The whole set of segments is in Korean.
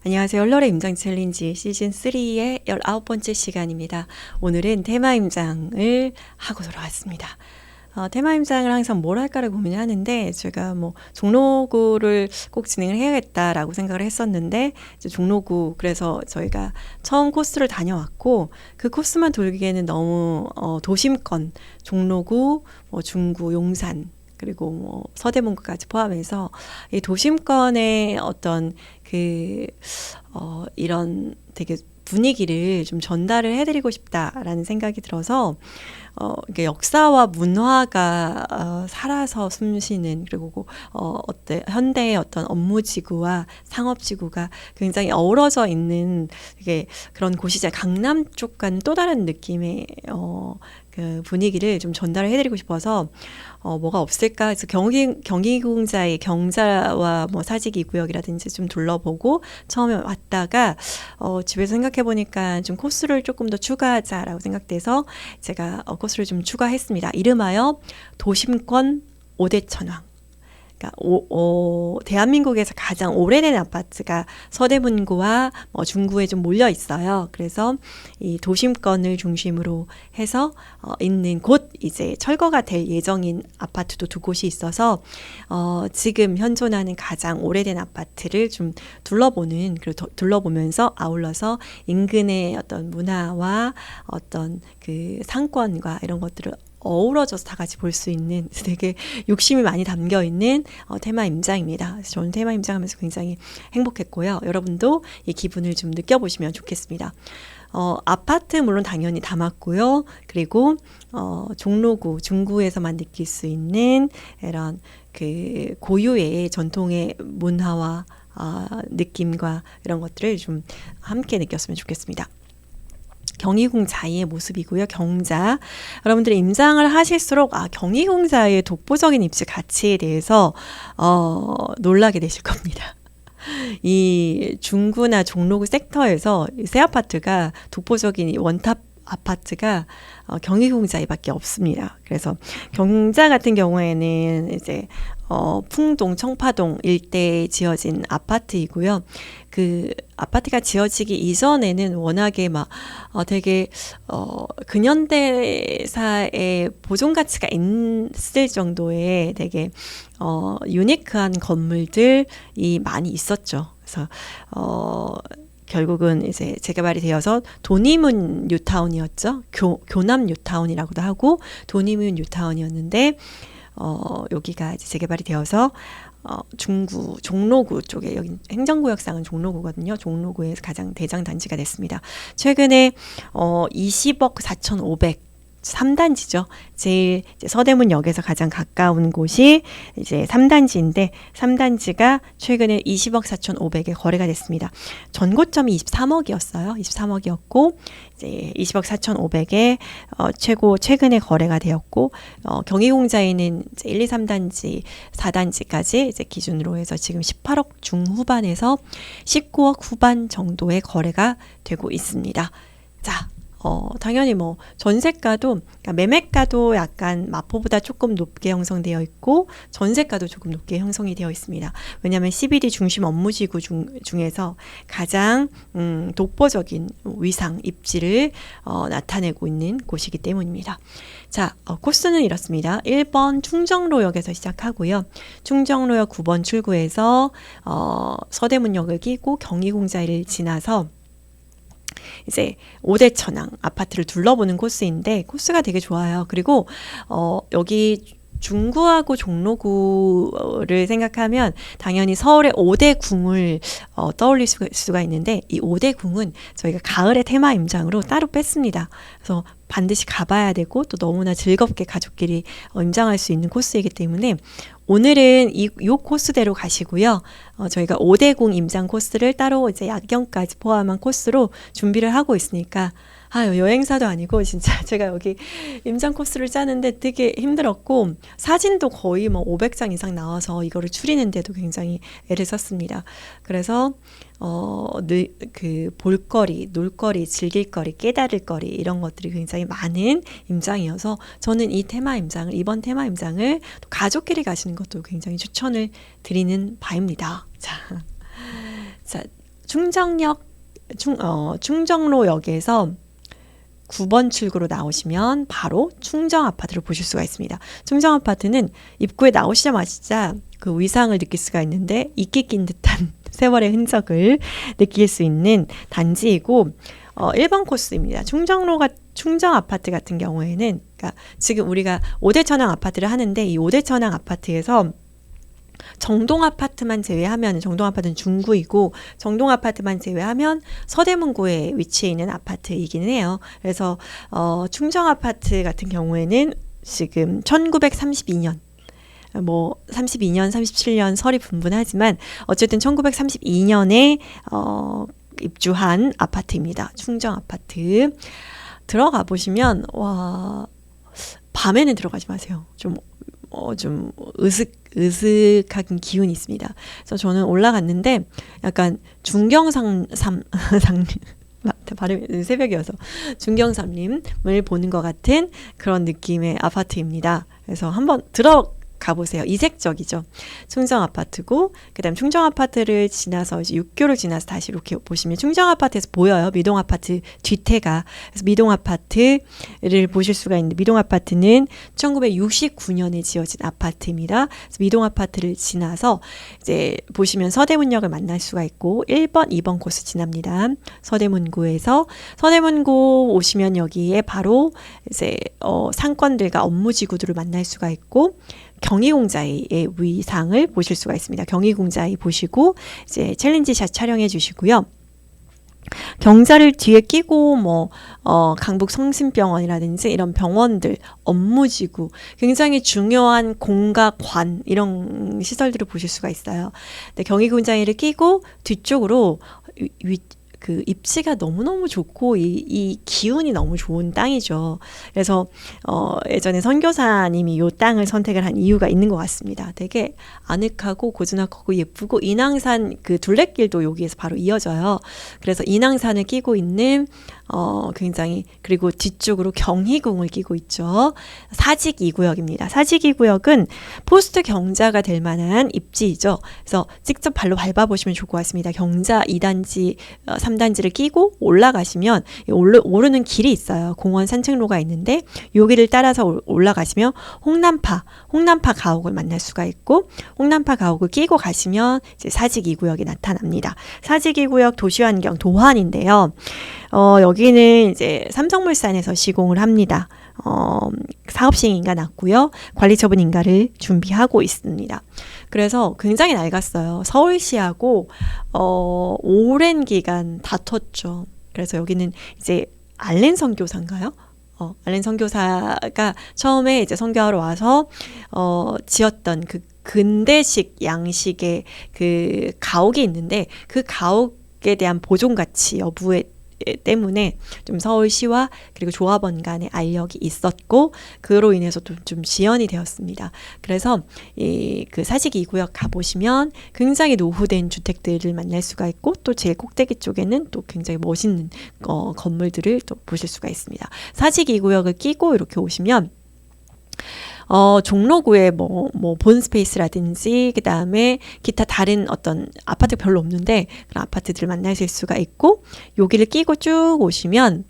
안녕하세요. 얼얼의 임장 챌린지 시즌 3의 19번째 시간입니다. 오늘은 테마 임장을 하고 돌아왔습니다. 테마 임장을 항상 뭘 할까를 고민을 하는데 제가 종로구를 꼭 진행을 해야겠다라고 생각을 했었는데 이제 종로구 그래서 저희가 처음 코스를 다녀왔고 그 코스만 돌기에는 너무 도심권 종로구, 중구, 용산 그리고 서대문구까지 포함해서 이 도심권의 어떤 이런 되게 분위기를 좀 전달을 해드리고 싶다라는 생각이 들어서 이게 역사와 문화가 살아서 숨쉬는 그리고 현대의 어떤 업무지구와 상업지구가 굉장히 어우러져 있는 되게 그런 곳이자 강남 쪽과는 또 다른 느낌의 그 분위기를 좀 전달을 해드리고 싶어서 뭐가 없을까 해서 경기공자의 경자와 사직이 구역이라든지 좀 둘러보고 처음에 왔다가 집에서 생각해 보니까 좀 코스를 조금 더 추가하자라고 생각돼서 제가 코스를 좀 추가했습니다. 이름하여 도심권 5대 천왕. 그러니까 대한민국에서 가장 오래된 아파트가 서대문구와 중구에 좀 몰려 있어요. 그래서 이 도심권을 중심으로 해서 있는 곧 이제 철거가 될 예정인 아파트도 두 곳이 있어서 지금 현존하는 가장 오래된 아파트를 좀 둘러보는 그리고 둘러보면서 아울러서 인근의 어떤 문화와 어떤 그 상권과 이런 것들을 어우러져서 다 같이 볼 수 있는 되게 욕심이 많이 담겨 있는 테마 임장입니다. 그래서 저는 테마 임장하면서 굉장히 행복했고요. 여러분도 이 기분을 좀 느껴보시면 좋겠습니다. 아파트 물론 당연히 담았고요. 그리고 종로구, 중구에서만 느낄 수 있는 이런 그 고유의 전통의 문화와 느낌과 이런 것들을 좀 함께 느꼈으면 좋겠습니다. 경희궁자의 모습이고요. 경자. 여러분들이 임장을 하실수록 경희궁자의 독보적인 입지 가치에 대해서 놀라게 되실 겁니다. 이 중구나 종로구 섹터에서 새 아파트가 독보적인 원탑 아파트가 경희궁자에밖에 없습니다. 그래서 경자 같은 경우에는 이제 풍동, 청파동 일대에 지어진 아파트이고요. 그 아파트가 지어지기 이전에는 워낙에 되게 근현대사의 보존 가치가 있을 정도의 되게 유니크한 건물들이 많이 있었죠. 그래서 결국은 이제 재개발이 되어서 도니문 뉴타운이었죠. 교남 뉴타운이라고도 하고 도니문 뉴타운이었는데 여기가 이제 재개발이 되어서 중구, 종로구 쪽에 여기 행정구역상은 종로구거든요. 종로구에서 가장 대장 단지가 됐습니다. 최근에 20억 4,500 3단지죠. 제일 이제 서대문역에서 가장 가까운 곳이 이제 3단지인데 3단지가 최근에 20억 4,500에 거래가 됐습니다. 전고점이 23억이었어요. 23억이었고 이제 20억 4,500에 최근에 거래가 되었고 경희공자에는 이제 1, 2, 3단지, 4단지까지 이제 기준으로 해서 지금 18억 중후반에서 19억 후반 정도의 거래가 되고 있습니다. 자, 당연히 전세가도, 그러니까 매매가도 약간 마포보다 조금 높게 형성되어 있고, 전세가도 조금 높게 형성이 되어 있습니다. 왜냐하면 CBD 중심 업무지구 중에서 가장 독보적인 위상, 입지를 나타내고 있는 곳이기 때문입니다. 자, 코스는 이렇습니다. 1번 충정로역에서 시작하고요. 충정로역 9번 출구에서 서대문역을 끼고 경희공자를 지나서 이제 5대 천왕 아파트를 둘러보는 코스인데 코스가 되게 좋아요. 그리고 여기 중구하고 종로구를 생각하면 당연히 서울의 5대 궁을 떠올릴 수가 있는데 이 5대 궁은 저희가 가을의 테마 임장으로 따로 뺐습니다. 그래서 반드시 가봐야 되고 또 너무나 즐겁게 가족끼리 임장할 수 있는 코스이기 때문에 오늘은 이 코스대로 가시고요. 저희가 5대 궁 임장 코스를 따로 이제 야경까지 포함한 코스로 준비를 하고 있으니까 여행사도 아니고 진짜 제가 여기 임장 코스를 짜는데 되게 힘들었고 사진도 거의 500장 이상 나와서 이거를 추리는데도 굉장히 애를 썼습니다. 그래서 그 볼거리, 놀거리, 즐길거리, 깨달을거리 이런 것들이 굉장히 많은 임장이어서 저는 이번 테마 임장을 가족끼리 가시는 것도 굉장히 추천을 드리는 바입니다. 자, 충정로역에서 9번 출구로 나오시면 바로 충정아파트를 보실 수가 있습니다. 충정아파트는 입구에 나오시자마자 그 위상을 느낄 수가 있는데 이끼 낀 듯한 세월의 흔적을 느낄 수 있는 단지이고 1번 코스입니다. 충정아파트 같은 경우에는 그러니까 지금 우리가 5대 천왕 아파트를 하는데 이 5대 천왕 아파트에서 정동아파트만 제외하면 정동아파트는 중구이고 정동아파트만 제외하면 서대문구에 위치해 있는 아파트이기는 해요. 그래서 충정아파트 같은 경우에는 지금 1932년 32년, 37년 설이 분분하지만 어쨌든 1932년에 입주한 아파트입니다. 충정아파트. 들어가 보시면 와 밤에는 들어가지 마세요. 좀 으슥한 기운이 있습니다. 그래서 저는 올라갔는데 약간 발음이 새벽이어서 중경삼림을 보는 것 같은 그런 느낌의 아파트입니다. 그래서 한번 가보세요. 이색적이죠. 충정아파트고 그다음 충정아파트를 지나서 이제 6교를 지나서 다시 이렇게 보시면 충정아파트에서 보여요. 미동아파트 뒤태가. 그래서 미동아파트를 보실 수가 있는데 미동아파트는 1969년에 지어진 아파트입니다. 그래서 미동아파트를 지나서 이제 보시면 서대문역을 만날 수가 있고 1번, 2번 코스 지납니다. 서대문구에서 서대문구 오시면 여기에 바로 이제 상권들과 업무지구들을 만날 수가 있고 경희공자의 위상을 보실 수가 있습니다. 경희공자의 보시고 이제 챌린지샷 촬영해 주시고요. 경자를 뒤에 끼고 강북 성심병원이라든지 이런 병원들, 업무지구, 굉장히 중요한 공과 관 이런 시설들을 보실 수가 있어요. 근데 경희공자를 끼고 뒤쪽으로 그 입지가 너무너무 좋고 이 기운이 너무 좋은 땅이죠. 그래서 예전에 선교사님이 이 땅을 선택을 한 이유가 있는 것 같습니다. 되게 아늑하고 고즈넉하고 예쁘고 인왕산 그 둘레길도 여기에서 바로 이어져요. 그래서 인왕산을 끼고 있는 굉장히 그리고 뒤쪽으로 경희궁을 끼고 있죠. 사직 2구역입니다. 사직 2구역은 포스트 경자가 될 만한 입지이죠. 그래서 직접 발로 밟아보시면 좋을 것 같습니다. 경자 2단지, 3단지를 끼고 올라가시면 오르는 길이 있어요. 공원 산책로가 있는데 여기를 따라서 올라가시면 홍남파 가옥을 만날 수가 있고 홍남파 가옥을 끼고 가시면 이제 사직 2구역이 나타납니다. 사직 2구역 도시환경 도환인데요. 여기는 이제 삼성물산에서 시공을 합니다. 사업시행인가 났고요. 관리처분 인가를 준비하고 있습니다. 그래서 굉장히 낡았어요. 서울시하고 오랜 기간 다퉜죠. 그래서 여기는 이제 알렌 선교사인가요? 알렌 선교사가 처음에 이제 선교하러 와서 지었던 그 근대식 양식의 그 가옥이 있는데 그 가옥에 대한 보존 가치 여부에 때문에 좀 서울시와 그리고 조합원 간의 알력이 있었고 그로 인해서 좀 지연이 되었습니다. 그래서 그 사직 2구역 가보시면 굉장히 노후된 주택들을 만날 수가 있고 또 제일 꼭대기 쪽에는 또 굉장히 멋있는 건물들을 또 보실 수가 있습니다. 사직 2구역을 끼고 이렇게 오시면 종로구에 본스페이스라든지 그 다음에 기타 다른 어떤 아파트 별로 없는데 그런 아파트들을 만나실 수가 있고 여기를 끼고 쭉 오시면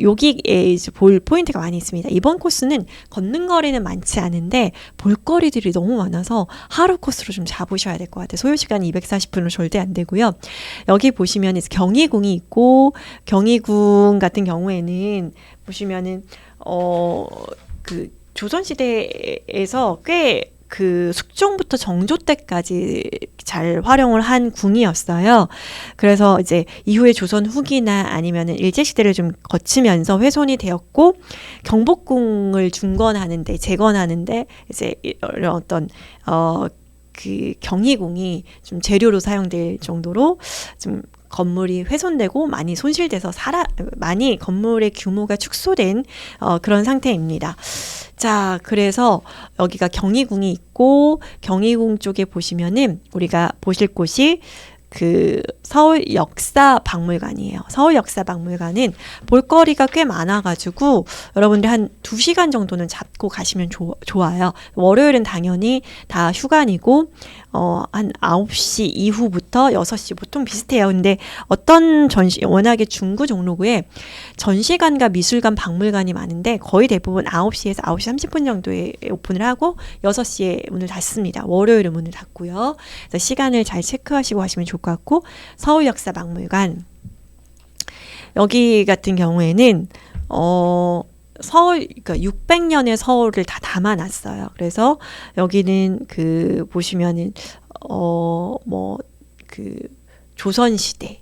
여기에 이제 볼 포인트가 많이 있습니다. 이번 코스는 걷는 거리는 많지 않은데 볼거리들이 너무 많아서 하루 코스로 좀 잡으셔야 될 것 같아요. 소요 시간 240분은 절대 안 되고요. 여기 보시면 이제 경희궁이 있고 경희궁 같은 경우에는 보시면은 그 조선시대에서 꽤 그 숙종부터 정조 때까지 잘 활용을 한 궁이었어요. 그래서 이제 이후에 조선 후기나 아니면은 일제시대를 좀 거치면서 훼손이 되었고 경복궁을 중건하는데 재건하는데 이제 이런 어떤 그 경희궁이 좀 재료로 사용될 정도로 좀 건물이 훼손되고 많이 손실돼서 많이 건물의 규모가 축소된 그런 상태입니다. 자, 그래서 여기가 경희궁이 있고 경희궁 쪽에 보시면은 우리가 보실 곳이 그 서울 역사박물관이에요. 서울 역사박물관은 볼거리가 꽤 많아가지고 여러분들 한 2시간 정도는 잡고 가시면 좋아요. 월요일은 당연히 다 휴관이고 한 9시 이후부터 6시 보통 비슷해요. 근데 어떤 워낙에 중구 종로구에 전시관과 미술관, 박물관이 많은데 거의 대부분 9시에서 9시 30분 정도에 오픈을 하고 6시에 문을 닫습니다. 월요일은 문을 닫고요. 그래서 시간을 잘 체크하시고 하시면 좋을 것 같고, 서울역사박물관 여기 같은 경우에는 서울, 그러니까 600년의 서울을 다 담아놨어요. 그래서 여기는 그 보시면은 조선시대,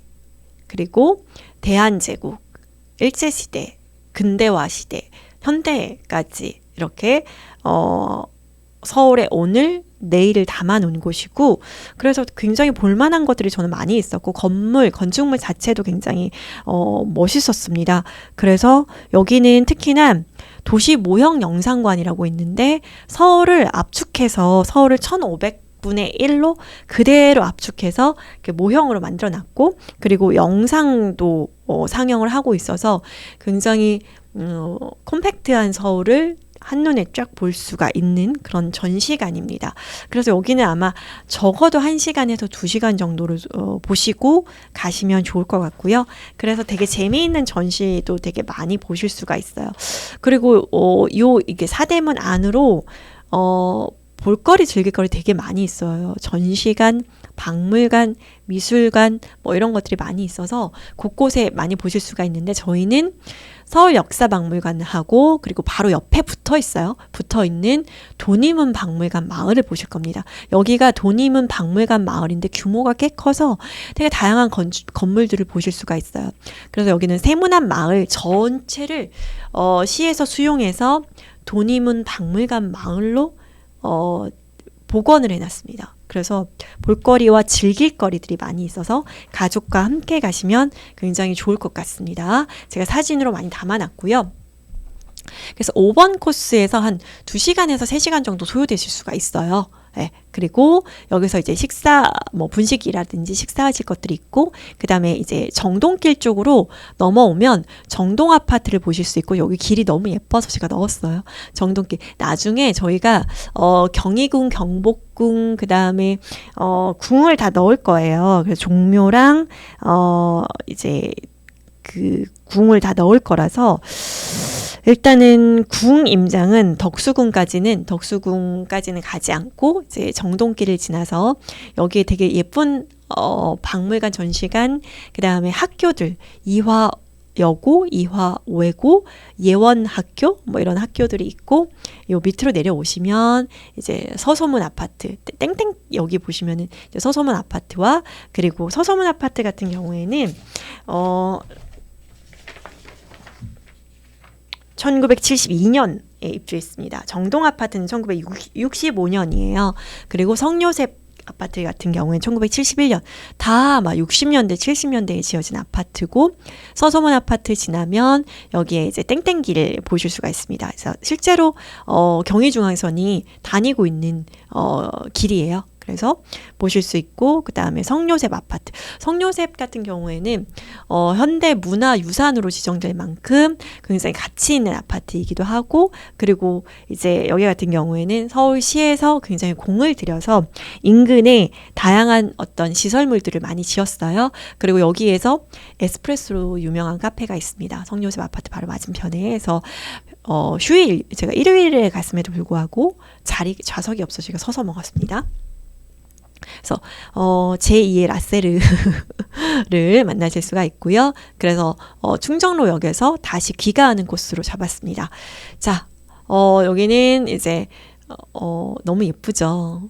그리고 대한제국, 일제시대, 근대화시대, 현대까지 이렇게 서울의 오늘, 내일을 담아놓은 곳이고, 그래서 굉장히 볼만한 것들이 저는 많이 있었고, 건축물 자체도 굉장히 멋있었습니다. 그래서 여기는 특히나 도시모형영상관이라고 있는데, 서울을 압축해서 서울을 1500분의 1로 그대로 압축해서 이렇게 모형으로 만들어놨고, 그리고 영상도 상영을 하고 있어서 굉장히 콤팩트한 서울을 한눈에 쫙 볼 수가 있는 그런 전시관입니다. 그래서 여기는 아마 적어도 1시간에서 2시간 정도를 보시고 가시면 좋을 것 같고요. 그래서 되게 재미있는 전시도 되게 많이 보실 수가 있어요. 그리고 이게 사대문 안으로 볼거리, 즐길거리 되게 많이 있어요. 전시관, 박물관, 미술관 뭐 이런 것들이 많이 있어서 곳곳에 많이 보실 수가 있는데, 저희는 서울역사박물관하고 그리고 바로 옆에 붙어있는 돈이문 박물관 마을을 보실 겁니다. 여기가 돈이문 박물관 마을인데 규모가 꽤 커서 되게 다양한 건물들을 보실 수가 있어요. 그래서 여기는 세문안 마을 전체를 시에서 수용해서 돈이문 박물관 마을로 복원을 해놨습니다. 그래서 볼거리와 즐길거리들이 많이 있어서 가족과 함께 가시면 굉장히 좋을 것 같습니다. 제가 사진으로 많이 담아놨고요. 그래서 5번 코스에서 한 2시간에서 3시간 정도 소요되실 수가 있어요. 네, 그리고 여기서 이제 분식이라든지 식사하실 것들이 있고, 그 다음에 이제 정동길 쪽으로 넘어오면 정동 아파트를 보실 수 있고, 여기 길이 너무 예뻐서 제가 넣었어요. 정동길. 나중에 저희가 경희궁, 경복궁, 그 다음에 궁을 다 넣을 거예요. 그래서 종묘랑 이제 그 궁을 다 넣을 거라서, 일단은 궁 임장은 덕수궁까지는 가지 않고 이제 정동길을 지나서 여기에 되게 예쁜 박물관, 전시관, 그 다음에 학교들, 이화여고, 이화외고, 예원학교 뭐 이런 학교들이 있고, 요 밑으로 내려오시면 이제 서소문 아파트, 땡땡 여기 보시면은 이제 서소문 아파트와, 그리고 서소문 아파트 같은 경우에는 1972년에 입주했습니다. 정동 아파트는 1965년이에요. 그리고 성요셉 아파트 같은 경우에는 1971년. 다 막 60년대, 70년대에 지어진 아파트고, 서소문 아파트 지나면 여기에 이제 땡땡길을 보실 수가 있습니다. 그래서 실제로 경의중앙선이 다니고 있는 길이에요. 그래서 보실 수 있고, 그 다음에 성요셉 아파트. 성요셉 같은 경우에는 현대 문화유산으로 지정될 만큼 굉장히 가치 있는 아파트이기도 하고, 그리고 이제 여기 같은 경우에는 서울시에서 굉장히 공을 들여서 인근에 다양한 어떤 시설물들을 많이 지었어요. 그리고 여기에서 에스프레소로 유명한 카페가 있습니다. 성요셉 아파트 바로 맞은편에. 해서 휴일, 제가 일요일에 갔음에도 불구하고 좌석이 없어서 제가 서서 먹었습니다. 그래서 제2의 라세르를 만나실 수가 있고요. 그래서 충정로역에서 다시 귀가하는 코스로 잡았습니다. 자, 여기는 이제 너무 예쁘죠.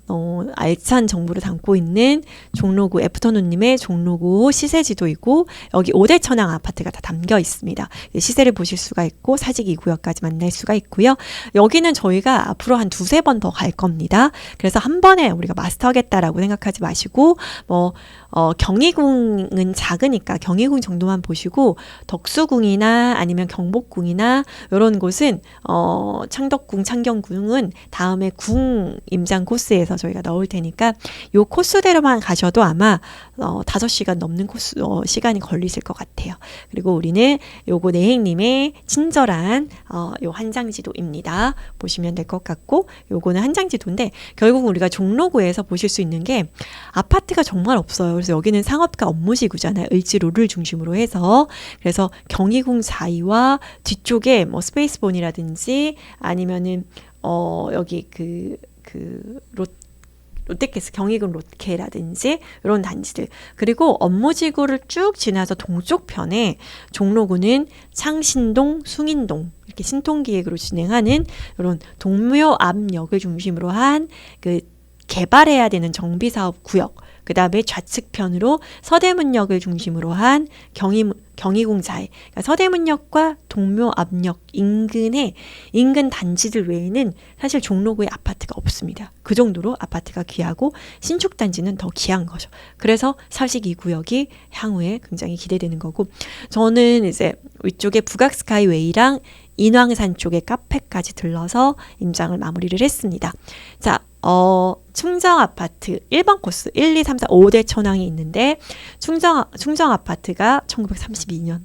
알찬 정보를 담고 있는 종로구 애프터눈님의 종로구 시세지도이고, 여기 5대 천왕 아파트가 다 담겨 있습니다. 시세를 보실 수가 있고 사직 2구역까지 만날 수가 있고요. 여기는 저희가 앞으로 한 2-3번 더 갈 겁니다. 그래서 한 번에 우리가 마스터하겠다라고 생각하지 마시고, 경희궁은 작으니까 경희궁 정도만 보시고 덕수궁이나 아니면 경복궁이나 이런 곳은 창덕궁, 창경궁은 다음에 궁 임장 코스에서 저희가 넣을 테니까 요 코스대로만 가셔도 아마 5시간 넘는 시간이 걸리실 것 같아요. 그리고 우리는 요거 내행님의 친절한 요 한장지도입니다. 보시면 될 것 같고, 요거는 한장지도인데 결국 우리가 종로구에서 보실 수 있는 게 아파트가 정말 없어요. 그래서 여기는 상업가 업무지구잖아요. 을지로를 중심으로 해서. 그래서 경희궁 사이와 뒤쪽에 뭐 스페이스본이라든지 아니면은 여기 롯데캐슬, 경희궁 롯케라든지 이런 단지들, 그리고 업무지구를 쭉 지나서 동쪽 편에 종로구는 창신동, 숭인동 이렇게 신통기획으로 진행하는 이런 동묘 앞역을 중심으로 한 그 개발해야 되는 정비사업 구역, 그 다음에 좌측편으로 서대문역을 중심으로 한 경희궁 사이, 그러니까 서대문역과 동묘 앞역 인근 단지들 외에는 사실 종로구에 아파트가 없습니다. 그 정도로 아파트가 귀하고 신축 단지는 더 귀한 거죠. 그래서 사직 이 구역이 향후에 굉장히 기대되는 거고, 저는 이제 위쪽에 북악스카이웨이랑 인왕산 쪽에 카페까지 들러서 임장을 마무리를 했습니다. 자, 충정 아파트 1번 코스 1, 2, 3, 4, 5대 천왕이 있는데 충정 아파트가 1932년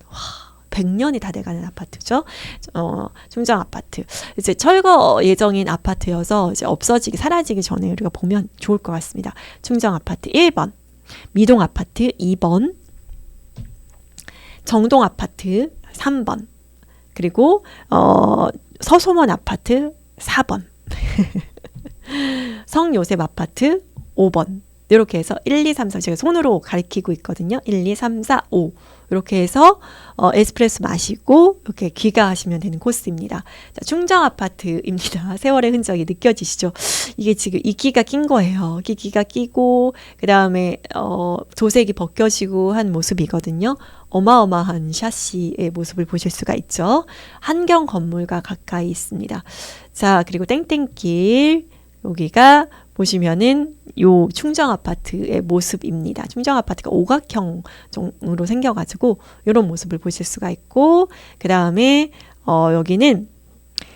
100년이 다 돼가는 아파트죠. 충정 아파트 이제 철거 예정인 아파트여서 이제 사라지기 전에 우리가 보면 좋을 것 같습니다. 충정 아파트 1번, 미동 아파트 2번, 정동 아파트 3번, 그리고 서소문 아파트 4번, 성요셉 아파트 5번, 이렇게 해서 1, 2, 3, 4 제가 손으로 가리키고 있거든요. 1, 2, 3, 4, 5 이렇게 해서 에스프레소 마시고 이렇게 귀가하시면 되는 코스입니다. 자, 충정 아파트입니다. 세월의 흔적이 느껴지시죠? 이게 지금 이끼가 낀 거예요. 이끼가 끼고 그 다음에 도색이 벗겨지고 한 모습이거든요. 어마어마한 샤시의 모습을 보실 수가 있죠. 한경 건물과 가까이 있습니다. 자, 그리고 땡땡길 여기가 보시면은 요 충정 아파트의 모습입니다. 충정 아파트가 오각형으로 생겨가지고 이런 모습을 보실 수가 있고, 그 다음에 여기는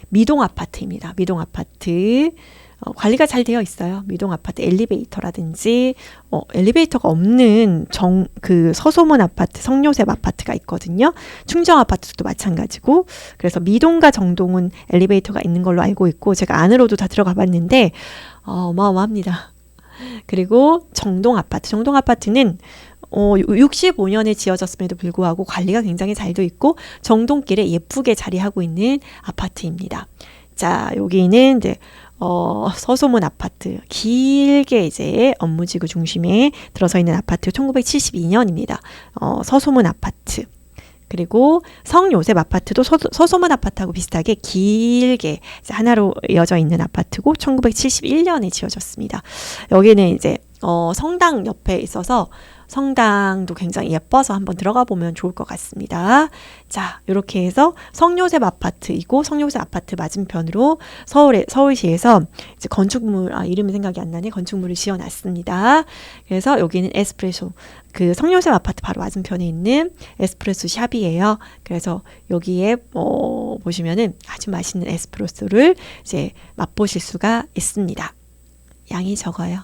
미동 아파트입니다. 미동 아파트 관리가 잘 되어 있어요. 미동 아파트 엘리베이터라든지 엘리베이터가 없는 그 서소문 아파트, 성요셉 아파트가 있거든요. 충정 아파트도 마찬가지고, 그래서 미동과 정동은 엘리베이터가 있는 걸로 알고 있고 제가 안으로도 다 들어가 봤는데 어마어마합니다. 그리고 정동 아파트는 65년에 지어졌음에도 불구하고 관리가 굉장히 잘 되어 있고 정동길에 예쁘게 자리하고 있는 아파트입니다. 자, 여기는 이제 서소문 아파트, 길게 이제 업무지구 중심에 들어서 있는 아파트 1972년입니다. 서소문 아파트. 그리고 성요셉 아파트도 서소문 아파트하고 비슷하게 길게 하나로 이어져 있는 아파트고 1971년에 지어졌습니다. 여기는 이제 성당 옆에 있어서 성당도 굉장히 예뻐서 한번 들어가 보면 좋을 것 같습니다. 자, 이렇게 해서 성요셉 아파트이고 성요셉 아파트 맞은편으로 서울시에서 이제 건축물, 이름이 생각이 안 나네. 건축물을 지어놨습니다. 그래서 여기는 에스프레소, 그 성요셉 아파트 바로 맞은편에 있는 에스프레소 샵이에요. 그래서 여기에 보시면은 아주 맛있는 에스프레소를 이제 맛보실 수가 있습니다. 양이 적어요.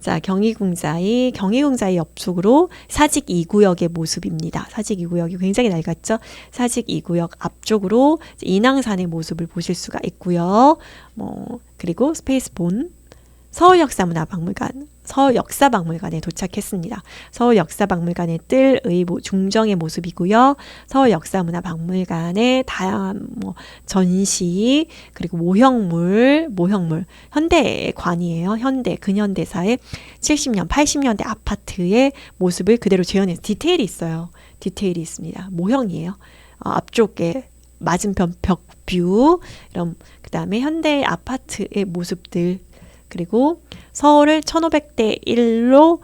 자, 경희궁 사이 옆쪽으로 사직 2구역의 모습입니다. 사직 2구역이 굉장히 낡았죠. 사직 2구역 앞쪽으로 인왕산의 모습을 보실 수가 있고요. 그리고 스페이스본 서울역사박물관에 도착했습니다. 서울역사박물관의 뜰의 중정의 모습이고요. 서울역사문화박물관의 다양한 전시, 그리고 모형물, 현대관이에요. 근현대사의 70년, 80년대 아파트의 모습을 그대로 재현해서 디테일이 있어요. 디테일이 있습니다. 모형이에요. 앞쪽에 맞은편 벽뷰, 그 다음에 현대 아파트의 모습들, 그리고 서울을 1500대 1로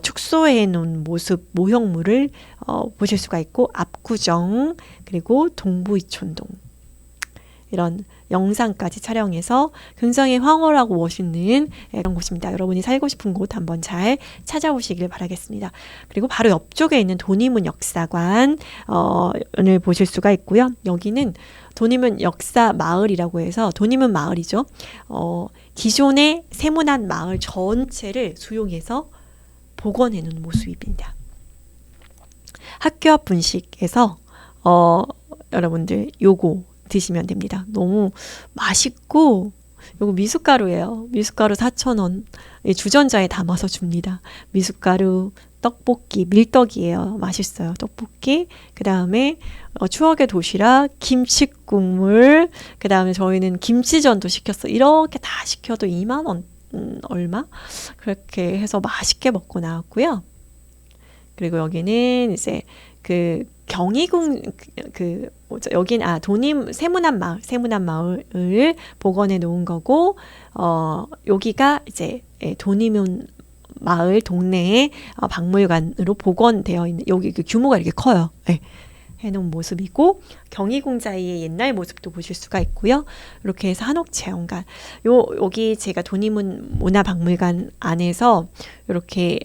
축소해 놓은 모습, 모형물을 보실 수가 있고, 압구정, 그리고 동부이촌동 이런 영상까지 촬영해서 굉장히 황홀하고 멋있는 그런 곳입니다. 여러분이 살고 싶은 곳 한번 잘 찾아보시길 바라겠습니다. 그리고 바로 옆쪽에 있는 도니문 역사관을 보실 수가 있고요. 여기는 도니문 역사 마을이라고 해서 도니문 마을이죠. 기존의 세문안 마을 전체를 수용해서 복원해 놓은 모습입니다. 학교 앞 분식에서 여러분들 요거 드시면 됩니다. 너무 맛있고 요거 미숫가루예요. 미숫가루 4,000원. 주전자에 담아서 줍니다. 미숫가루, 떡볶이, 밀떡이에요. 맛있어요. 떡볶이. 그 다음에 추억의 도시락, 김치국물. 그 다음에 저희는 김치전도 시켰어요. 이렇게 다 시켜도 2만 원 얼마? 그렇게 해서 맛있게 먹고 나왔고요. 그리고 여기는 이제 그 경희궁 여긴 세문안 마을을 복원해 놓은 거고 여기가 이제 도니문 마을 동네의 박물관으로 복원되어 있는 여기 그 규모가 이렇게 커요. 네. 해놓은 모습이고 경희궁자의 옛날 모습도 보실 수가 있고요. 이렇게 해서 한옥체험관 여기 제가 도니문 문화박물관 안에서 이렇게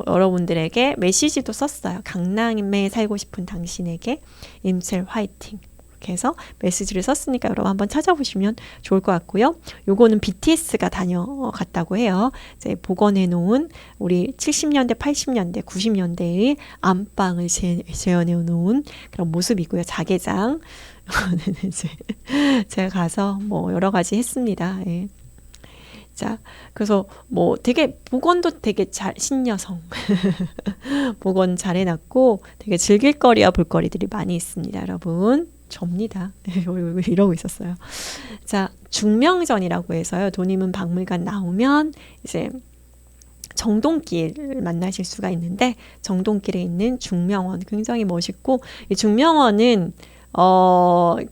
여러분들에게 메시지도 썼어요. 강남에 살고 싶은 당신에게 임첼 화이팅 이렇게 해서 메시지를 썼으니까 여러분 한번 찾아보시면 좋을 것 같고요. 요거는 BTS가 다녀갔다고 해요. 이제 복원해 놓은 우리 70년대, 80년대, 90년대의 안방을 재현해 놓은 그런 모습이고요. 자개장. 이제 제가 가서 뭐 여러 가지 했습니다. 예. 자, 그래서 뭐 되게 복원도 되게 신여성 복원 잘 해놨고 되게 즐길 거리와 볼거리들이 많이 있습니다. 여러분. 접니다. 이러고 있었어요. 자, 중명전이라고 해서요. 도니문 박물관 나오면 이제 정동길을 만나실 수가 있는데 정동길에 있는 중명원 굉장히 멋있고 이 중명원은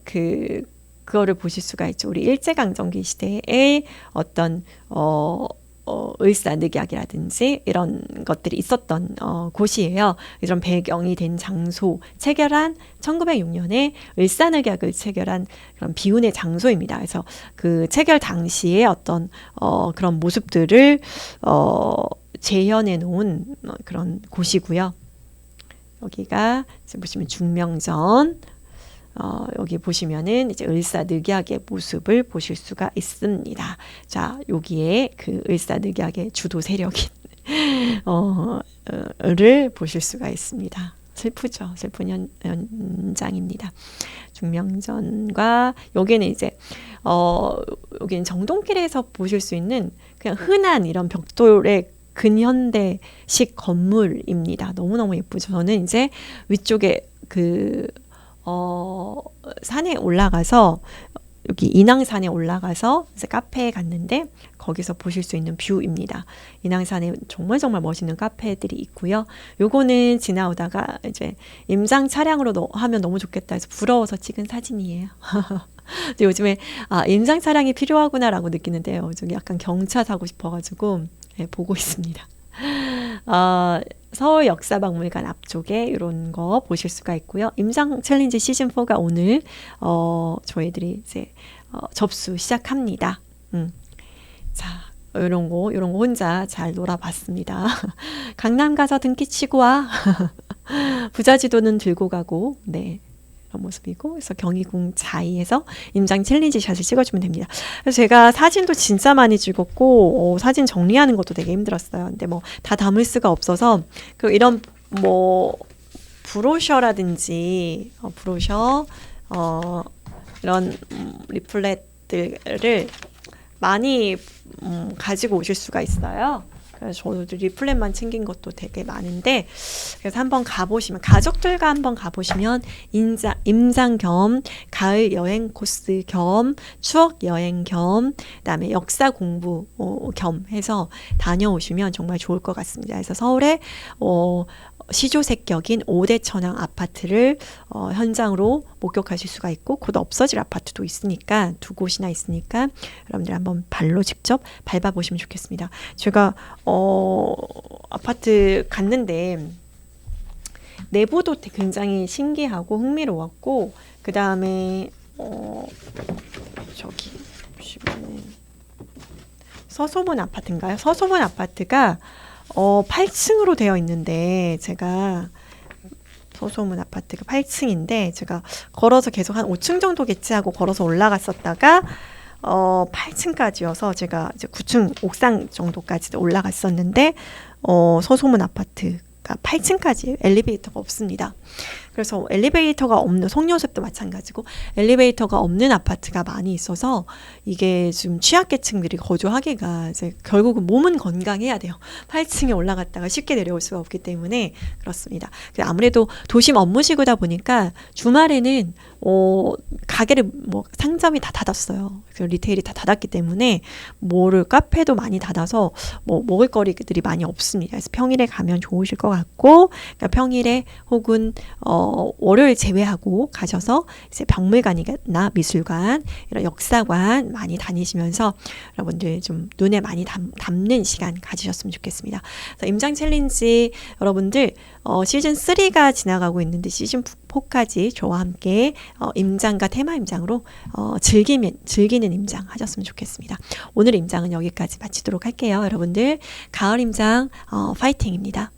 그거를 보실 수가 있죠. 우리 일제강점기 시대에 어떤 을사늑약이라든지 이런 것들이 있었던 곳이에요. 이런 배경이 된 장소, 체결한 1906년에 을사늑약을 체결한 그런 비운의 장소입니다. 그래서 그 체결 당시에 어떤 그런 모습들을 재현해 놓은 그런 곳이고요. 여기가 지금 보시면 중명전. 여기 보시면은 이제 을사늑약의 모습을 보실 수가 있습니다. 자, 여기에 그 을사늑약의 주도 세력인 를 보실 수가 있습니다. 슬프죠. 슬픈 현장입니다. 중명전과 여기는 이제 여기는 정동길에서 보실 수 있는 그냥 흔한 이런 벽돌의 근현대식 건물입니다. 너무너무 예쁘죠. 저는 이제 위쪽에 산에 올라가서 여기 인왕산에 올라가서 이제 카페에 갔는데 거기서 보실 수 있는 뷰입니다. 인왕산에 정말 멋있는 카페들이 있고요. 요거는 지나오다가 이제 임장 차량으로 하면 너무 좋겠다 해서 부러워서 찍은 사진이에요. 근데 요즘에 임장 차량이 필요하구나라고 느끼는데요. 요즘 약간 경차 사고 싶어가지고 보고 있습니다. 서울 역사박물관 앞쪽에 이런 거 보실 수가 있고요. 임장 챌린지 시즌4가 오늘 저희들이 이제 접수 시작합니다. 자, 이런 거 혼자 잘 놀아봤습니다. 강남 가서 등기 치고 와. 부자지도는 들고 가고, 네. 이런 모습이고, 그래서 경희궁 자이에서 임장 챌린지 샷을 찍어주면 됩니다. 그래서 제가 사진도 진짜 많이 찍었고, 사진 정리하는 것도 되게 힘들었어요. 근데 뭐 다 담을 수가 없어서, 그 이런 뭐 브로셔라든지 브로셔, 이런 리플렛들을 많이 가지고 오실 수가 있어요. 그래서 저도 리플렛만 챙긴 것도 되게 많은데 그래서 한번 가보시면 가족들과 한번 가보시면 임장 겸 가을 여행 코스 겸 추억 여행 겸 그다음에 역사 공부 겸 해서 다녀오시면 정말 좋을 것 같습니다. 그래서 서울에 시조색격인 5대 천왕 아파트를 현장으로 목격하실 수가 있고 곧 없어질 아파트도 있으니까 두 곳이나 있으니까 여러분들 한번 발로 직접 밟아보시면 좋겠습니다. 제가 아파트 갔는데 내부도 굉장히 신기하고 흥미로웠고 그 다음에 저기 보시면은 서소문 아파트인가요? 서소문 아파트가 8층으로 되어 있는데 제가 서소문 아파트가 8층인데 제가 걸어서 계속 한 5층 정도겠지 하고 걸어서 올라갔었다가 8층까지여서 제가 이제 9층 옥상 정도까지 올라갔었는데 서소문 아파트가 8층까지 엘리베이터가 없습니다. 그래서 엘리베이터가 없는 송년숲도 마찬가지고 엘리베이터가 없는 아파트가 많이 있어서 이게 좀 취약계층들이 거주하기가 이제 결국은 몸은 건강해야 돼요. 8층에 올라갔다가 쉽게 내려올 수가 없기 때문에 그렇습니다. 아무래도 도심 업무시구다 보니까 주말에는 가게를 뭐 상점이 다 닫았어요. 리테일이 다 닫았기 때문에 카페도 많이 닫아서 뭐 먹을거리들이 많이 없습니다. 그래서 평일에 가면 좋으실 것 같고, 그러니까 평일에 혹은 월요일 제외하고 가셔서 이제 박물관이나 미술관, 이런 역사관 많이 다니시면서 여러분들 좀 눈에 많이 담는 시간 가지셨으면 좋겠습니다. 그래서 임장 챌린지 여러분들 시즌 3가 지나가고 있는데 시즌 4까지 저와 함께 임장과 테마 임장으로 즐기는 임장 하셨으면 좋겠습니다. 오늘 임장은 여기까지 마치도록 할게요. 여러분들 가을 임장 파이팅입니다.